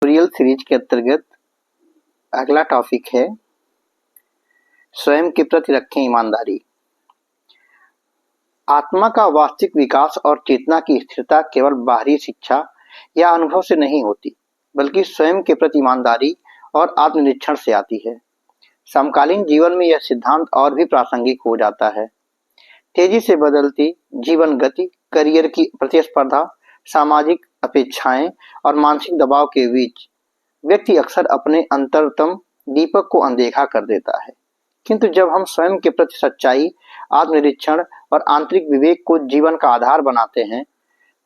Tutorial series के अंतर्गत अगला टॉपिक है स्वयं के प्रति रखें ईमानदारी। आत्मा का वास्तविक विकास और चेतना की स्थिरता केवल बाहरी शिक्षा या अनुभव से नहीं होती, बल्कि स्वयं के प्रति ईमानदारी और आत्मनिरीक्षण से आती है। समकालीन जीवन में यह सिद्धांत और भी प्रासंगिक हो जाता है। तेजी से बदलती जीवन गति, करियर की प्रतिस्पर्धा, सामाजिक अपेक्षाएं और मानसिक दबाव के बीच व्यक्ति अक्सर अपने अंतरतम दीपक को अनदेखा कर देता है। किंतु जब हम स्वयं के प्रति सच्चाई, आत्मनिरीक्षण और आंतरिक विवेक को जीवन का आधार बनाते हैं,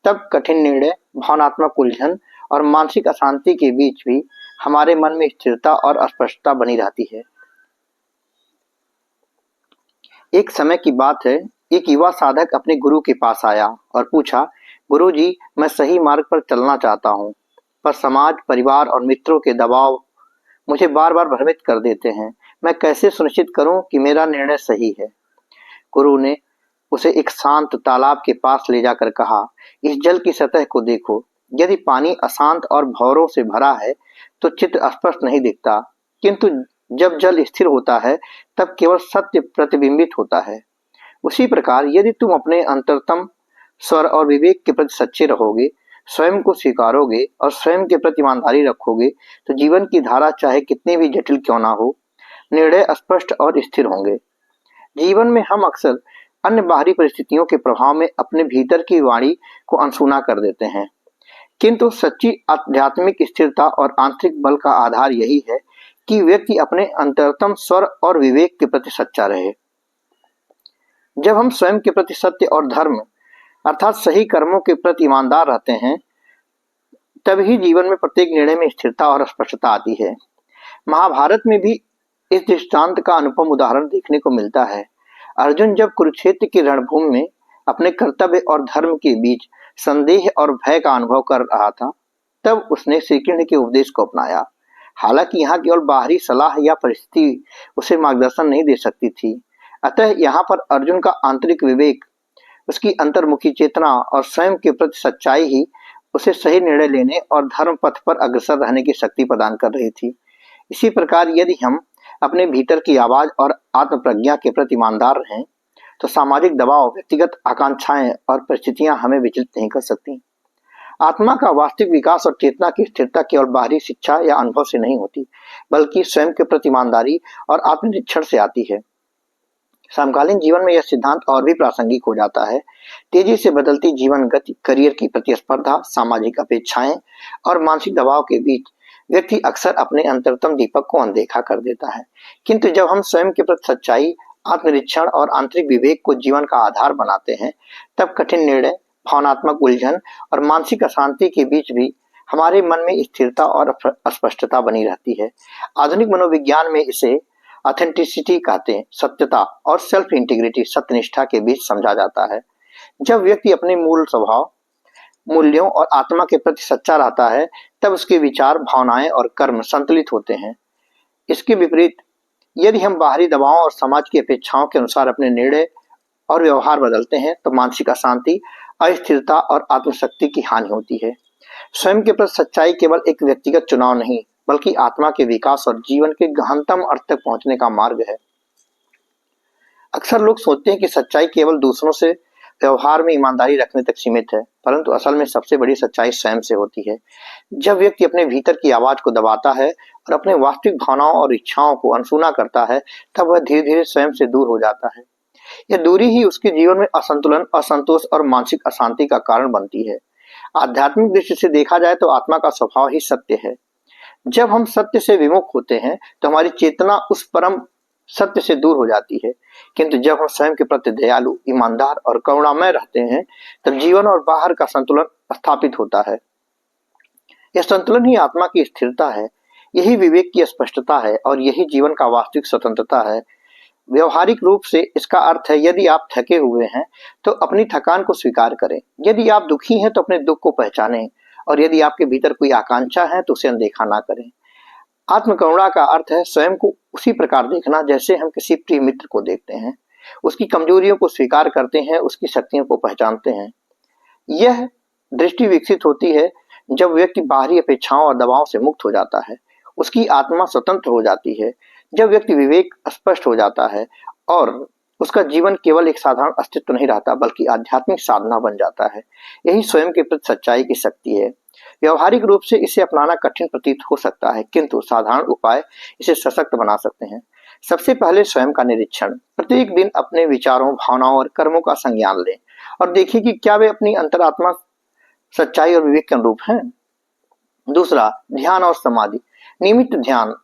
तब कठिन निर्णय, भावनात्मक उलझन और मानसिक अशांति के बीच भी हमारे मन में स्थिरता और स्पष्टता बनी रहती है। एक समय की बात है, एक युवा साधक अपने गुरु के पास आया और पूछा, गुरुजी, मैं सही मार्ग पर चलना चाहता हूँ, पर समाज, परिवार और मित्रों के दबाव मुझे बार बार भ्रमित कर देते हैं। मैं कैसे सुनिश्चित करूं कि मेरा निर्णय सही है? गुरु ने उसे एक शांत तालाब के पास ले जाकर कहा, इस जल की सतह को देखो। यदि पानी अशांत और भंवरों से भरा है तो चित्र स्पष्ट नहीं दिखता, किंतु जब जल स्थिर होता है तब केवल सत्य प्रतिबिंबित होता है। उसी प्रकार यदि तुम अपने अंतरतम स्वर और विवेक के प्रति सच्चे रहोगे, स्वयं को स्वीकारोगे और स्वयं के प्रति ईमानदारी रखोगे, तो जीवन की धारा चाहे कितनी भी जटिल क्यों ना हो, निर्णय स्पष्ट और स्थिर होंगे। जीवन में हम अक्सर अन्य बाहरी परिस्थितियों के प्रभाव में अपने भीतर की वाणी को अनसुना कर देते हैं, किंतु सच्ची आध्यात्मिक स्थिरता और आंतरिक बल का आधार यही है कि व्यक्ति अपने अंतरतम स्वर और विवेक के प्रति सच्चा रहे। जब हम स्वयं के प्रति सत्य और धर्म अर्थात सही कर्मों के प्रति ईमानदार रहते हैं, तभी जीवन में प्रत्येक निर्णय में स्थिरता और स्पष्टता आती है। महाभारत में भी इस दृष्टांत का अनुपम उदाहरण देखने को मिलता है। अर्जुन जब कुरुक्षेत्र की रणभूमि में अपने कर्तव्य और धर्म के बीच संदेह और भय का अनुभव कर रहा था, तब उसने श्री कृष्ण के उपदेश को अपनाया। हालांकि यहाँ केवल बाहरी सलाह या परिस्थिति उसे मार्गदर्शन नहीं दे सकती थी, अतः यहाँ पर अर्जुन का आंतरिक विवेक, उसकी अंतर्मुखी चेतना और स्वयं के प्रति सच्चाई ही उसे सही निर्णय लेने और धर्म पथ पर अग्रसर रहने की शक्ति प्रदान कर रही थी। इसी प्रकार यदि हम अपने भीतर की आवाज और आत्म प्रज्ञा के प्रति ईमानदार रहें, तो सामाजिक दबाव, व्यक्तिगत आकांक्षाएं और परिस्थितियां हमें विचलित नहीं कर सकती। आत्मा का वास्तविक विकास और चेतना की स्थिरता केवल बाहरी शिक्षा या अनुभव से नहीं होती, बल्कि स्वयं के प्रति ईमानदारी और आत्मनिरीक्षण से आती है। समकालीन जीवन में यह सिद्धांत और भी प्रासंगिक हो जाता है। तेजी से बदलती जीवन गति, करियर की प्रतिस्पर्धा, सामाजिक अपेक्षाएं और मानसिक दबाव के बीच व्यक्ति अक्सर अपने अंतरतम दीपक को अनदेखा कर देता है। किंतु जब हम स्वयं के प्रति सच्चाई, आत्मनिरीक्षण और आंतरिक विवेक को जीवन का आधार बनाते हैं, तब कठिन निर्णय, भावनात्मक उलझन और मानसिक अशांति के बीच भी हमारे मन में स्थिरता और स्पष्टता बनी रहती है। आधुनिक मनोविज्ञान में इसे ऑथेंटिसिटी कहते हैं। सत्यता और सेल्फ इंटीग्रिटी, सत्यनिष्ठा के बीच समझा जाता है। जब व्यक्ति अपने मूल स्वभाव, मूल्यों और आत्मा के प्रति सच्चा रहता है, तब उसके विचार, भावनाएं और कर्म संतुलित होते हैं। इसके विपरीत यदि हम बाहरी दबावों और समाज की अपेक्षाओं के अनुसार अपने निर्णय और व्यवहार बदलते हैं, तो मानसिक अशांति, अस्थिरता और आत्मशक्ति की हानि होती है। स्वयं के प्रति सच्चाई केवल एक व्यक्तिगत चुनाव नहीं, बल्कि आत्मा के विकास और जीवन के गहनतम अर्थ तक पहुंचने का मार्ग है। अक्सर लोग सोचते हैं कि सच्चाई केवल दूसरों से व्यवहार में ईमानदारी रखने तक सीमित है, परंतु असल में सबसे बड़ी सच्चाई स्वयं से होती है। जब व्यक्ति अपने भीतर की आवाज को दबाता है और अपने वास्तविक भावनाओं और इच्छाओं को अनसुना करता है, तब वह धीरे धीरे स्वयं से दूर हो जाता है। यह दूरी ही उसके जीवन में असंतुलन, असंतोष और मानसिक अशांति का कारण बनती है। आध्यात्मिक दृष्टि से देखा जाए तो आत्मा का स्वभाव ही सत्य है। जब हम सत्य से विमुख होते हैं, तो हमारी चेतना उस परम सत्य से दूर हो जाती है। किंतु जब हम स्वयं के प्रति दयालु, ईमानदार और करुणामय रहते हैं, तब जीवन और बाहर का संतुलन स्थापित होता है। यह संतुलन ही आत्मा की स्थिरता है, यही विवेक की स्पष्टता है और यही जीवन का वास्तविक स्वतंत्रता है। व्यवहारिक रूप से इसका अर्थ है, यदि आप थके हुए हैं तो अपनी थकान को स्वीकार करें, यदि आप दुखी हैं तो अपने दुख को पहचानें, और यदि आपके भीतर कोई आकांक्षा है तो उसे अनदेखा ना करें। आत्मकरुणा का अर्थ है स्वयं को उसी प्रकार देखना जैसे हम किसी प्रिय मित्र को देखते हैं। उसकी कमजोरियों को स्वीकार करते हैं, उसकी शक्तियों को पहचानते हैं। यह दृष्टि विकसित होती है जब व्यक्ति बाहरी अपेक्षाओं और दबाव से मुक्त हो जाता है, उसकी आत्मा स्वतंत्र हो जाती है। जब व्यक्ति विवेक स्पष्ट हो जाता है और उसका जीवन केवल एक साधारण अस्तित्व नहीं रहता बल्कि आध्यात्मिक साधना बन जाता है। यही स्वयं के प्रति सच्चाई की शक्ति है। व्यवहारिक रूप से इसे अपनाना कठिन प्रतीत हो सकता है, किंतु साधारण उपाय इसे सशक्त बना सकते हैं। सबसे पहले स्वयं का निरीक्षण। प्रत्येक दिन अपने विचारों, भावनाओं और कर्मों का संज्ञान लें और देखिए कि क्या वे अपनी अंतरात्मा, सच्चाई और विवेक के अनुरूप हैं। दूसरा, ध्यान और समाधि। नियमित ध्यान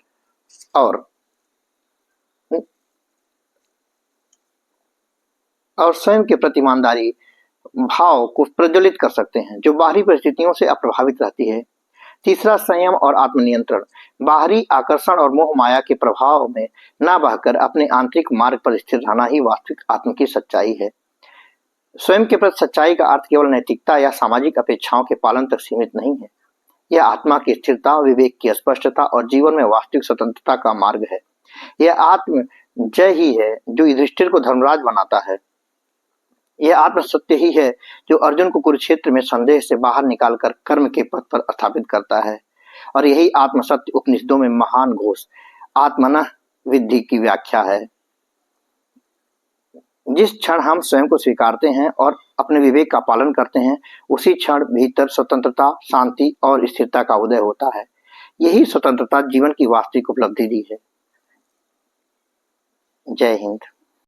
और स्वयं के प्रति ईमानदारी भाव को प्रज्वलित कर सकते हैं, जो बाहरी परिस्थितियों से अप्रभावित रहती है। तीसरा, संयम और आत्मनियंत्रण। बाहरी आकर्षण और मोह माया के प्रभाव में न बहकर अपने आंतरिक मार्ग पर स्थिर रहना ही वास्तविक आत्म की सच्चाई है। स्वयं के प्रति सच्चाई का अर्थ केवल नैतिकता या सामाजिक अपेक्षाओं के पालन तक सीमित नहीं है। यह आत्मा की स्थिरता, विवेक की स्पष्टता और जीवन में वास्तविक स्वतंत्रता का मार्ग है। यह आत्म जय ही है जो युधिष्ठिर को धर्मराज बनाता है। यह आत्म सत्य ही है जो अर्जुन को कुरुक्षेत्र में संदेह से बाहर निकालकर कर्म के पथ पर स्थापित करता है। और यही आत्म सत्य उपनिषदों में महान घोष आत्मनः विद्धि की व्याख्या है। जिस क्षण हम स्वयं को स्वीकारते हैं और अपने विवेक का पालन करते हैं, उसी क्षण भीतर स्वतंत्रता, शांति और स्थिरता का उदय होता है। यही स्वतंत्रता जीवन की वास्तविक उपलब्धि दी है। जय हिंद।